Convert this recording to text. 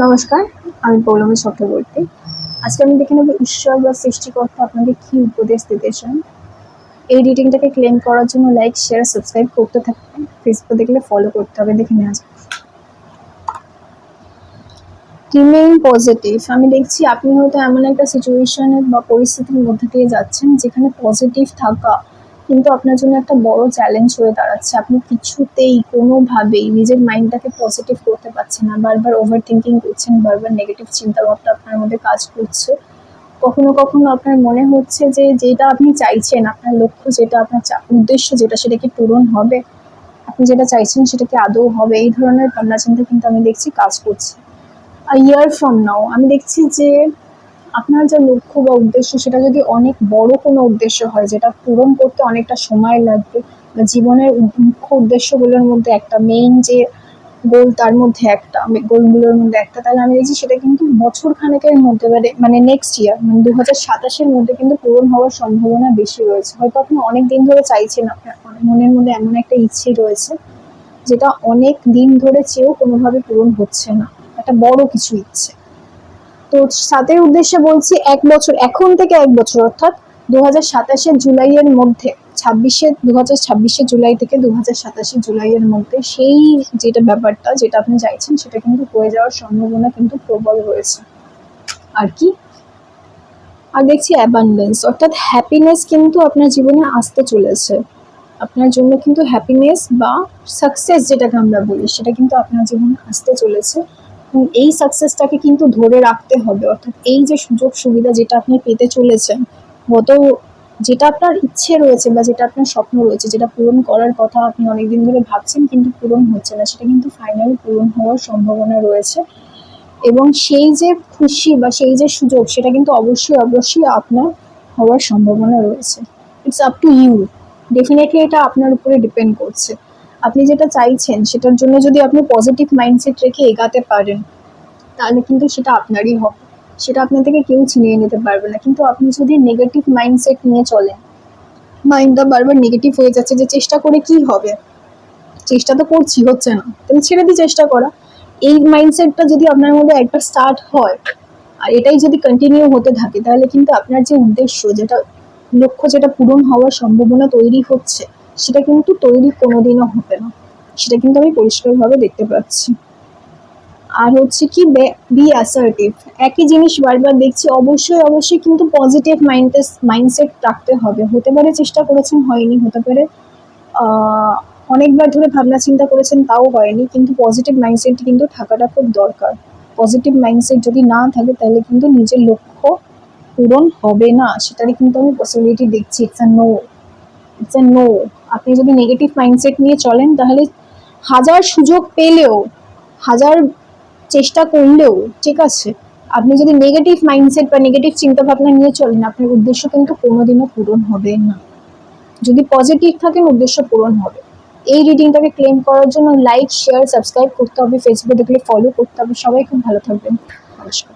নমস্কার, আমি পৌলমী চক্রবর্তী। আজকে আমি দেখে নেব ঈশ্বর বা সৃষ্টিকর্তা আপনাকে কি উপদেশ দিতে চান। এই রিডিংটাকে ক্লেম করার জন্য লাইক, শেয়ার, সাবস্ক্রাইব করতে থাকবেন। ফেসবুক দেখলে ফলো করতে হবে, দেখে নেওয়া যাক। Remain positive. আমি দেখছি আপনি হয়তো এমন একটা সিচুয়েশনের বা পরিস্থিতির মধ্যে দিয়ে যাচ্ছেন যেখানে পজিটিভ থাকা কিন্তু আপনার জন্য একটা বড় চ্যালেঞ্জ হয়ে দাঁড়াচ্ছে। আপনি কিছুতেই কোনোভাবেই নিজের মাইন্ডটাকে পজিটিভ করতে পারছেন না। বারবার ওভার থিঙ্কিং করছেন, বারবার নেগেটিভ চিন্তাভাবনা আপনার মধ্যে কাজ করছে। কখনো কখনো আপনার মনে হচ্ছে যে যেটা আপনি চাইছেন, আপনার লক্ষ্য যেটা, আপনার উদ্দেশ্য যেটা, সেটা কি পূরণ হবে? আপনি যেটা চাইছেন সেটা কি আদৌ হবে? এই ধরনের ভাবনা চিন্তা কিন্তু আমি দেখছি কাজ করছে। ইয়ার ফ্রম নাও আমি দেখছি যে আপনার যে লক্ষ্য বা উদ্দেশ্য সেটা যদি অনেক বড় কোনো উদ্দেশ্য হয় যেটা পূরণ করতে অনেকটা সময় লাগবে, বা জীবনের মুখ্য উদ্দেশ্যগুলোর মধ্যে একটা, মেইন যে গোল তার মধ্যে একটা, গোলগুলোর মধ্যে একটা, তাহলে আমি দেখছি সেটা কিন্তু বছর খানেকের মধ্যে, মানে নেক্সট ইয়ার, মানে 2027-এর মধ্যে কিন্তু পূরণ হওয়ার সম্ভাবনা বেশি রয়েছে। হয়তো আপনি অনেক দিন ধরে চাইছেন, আপনার মনের মধ্যে এমন একটা ইচ্ছে রয়েছে যেটা অনেক দিন ধরে চেয়েও কোনোভাবে পূরণ হচ্ছে না, একটা বড় কিছু ইচ্ছে। তো 7-এর উদ্দেশ্যে বলছি, 1 বছর, এখন থেকে 1 বছর, অর্থাৎ 2027-এর জুলাইয়ের মধ্যে, 2026-এর জুলাই থেকে 2027-এর জুলাইয়ের মধ্যে সেই যেটা ব্যাপারটা যেটা আপনি চাইছেন সেটা কিন্তু হয়ে যাওয়ার সম্ভাবনা কিন্তু প্রবল রয়েছে। আর কি, আর দেখছি অ্যাবান্ডেন্স, অর্থাৎ হ্যাপিনেস কিন্তু আপনার জীবনে আসতে চলেছে। আপনার জন্য কিন্তু হ্যাপিনেস বা সাকসেস যেটাকে আমরা বলি সেটা কিন্তু আপনার জীবনে আসতে চলেছে, এবং এই সাকসেসটাকে কিন্তু ধরে রাখতে হবে। অর্থাৎ এই যে সুযোগ সুবিধা যেটা আপনি পেতে চলেছেন, গত যেটা আপনার ইচ্ছে রয়েছে বা যেটা আপনার স্বপ্ন রয়েছে, যেটা পূরণ করার কথা আপনি অনেকদিন ধরে ভাবছেন কিন্তু পূরণ হচ্ছে না, সেটা কিন্তু ফাইনালি পূরণ হওয়ার সম্ভাবনা রয়েছে। এবং সেই যে খুশি বা সেই যে সুযোগ সেটা কিন্তু অবশ্যই অবশ্যই আপনার হওয়ার সম্ভাবনা রয়েছে। It's up to you. Definitely এটা আপনার উপরে ডিপেন্ড করছে। আপনি যেটা চাইছেন সেটার জন্য যদি আপনি পজিটিভ মাইন্ডসেট রেখে এগাতে পারেন তাহলে কিন্তু সেটা আপনারই হবে, সেটা আপনার থেকে কেউ ছিনিয়ে নিতে পারবে না। কিন্তু আপনি যদি নেগেটিভ মাইন্ডসেট নিয়ে চলেন, মাইন্ডটা বারবার নেগেটিভ হয়ে যাচ্ছে যে চেষ্টা করে কি হবে, চেষ্টা তো করছি, হচ্ছে না, তাহলে ছেড়ে দিই চেষ্টা করা। এই মাইন্ডসেটটা যদি আপনার মধ্যে একটা স্টার্ট হয় আর এটাই যদি কন্টিনিউ হতে থাকে, তাহলে কিন্তু আপনার যে উদ্দেশ্য, যেটা লক্ষ্য, যেটা পূরণ হওয়ার সম্ভাবনা তৈরি হচ্ছে, সেটা কিন্তু তৈরি কোনোদিনও হবে না। সেটা কিন্তু আমি পরিষ্কারভাবে দেখতে পাচ্ছি। আর হচ্ছে কি, বি অ্যাসার্টিভ। একই জিনিস বারবার দেখছি, অবশ্যই অবশ্যই কিন্তু পজিটিভ মাইন্ডসেট রাখতে হবে। হতে পারে চেষ্টা করেছেন হয়নি, হতে পারে অনেকবার ধরে ভাবনা চিন্তা করেছেন তাও হয়নি, কিন্তু পজিটিভ মাইন্ডসেট কিন্তু থাকাটা খুব দরকার। পজিটিভ মাইন্ডসেট যদি না থাকে তাহলে কিন্তু নিজের লক্ষ্য পূরণ হবে না, সেটারই কিন্তু আমি পসিবিলিটি দেখছি। It's a no. আপনি যদি নেগেটিভ মাইন্ডসেট নিয়ে চলেন তাহলে হাজার সুযোগ পেলেও, হাজার চেষ্টা করলেও, ঠিক আছে, আপনি যদি নেগেটিভ মাইন্ডসেট বা নেগেটিভ চিন্তাভাবনা নিয়ে চলেন, আপনার উদ্দেশ্য কিন্তু কোনোদিনও পূরণ হবে না। যদি পজিটিভ থাকেন উদ্দেশ্য পূরণ হবে। এই রিডিংটাকে ক্লেম করার জন্য লাইক, শেয়ার, সাবস্ক্রাইব করতে হবে, ফেসবুক দেখলে ফলো করতে হবে। সবাই খুব ভালো থাকবেন। নমস্কার।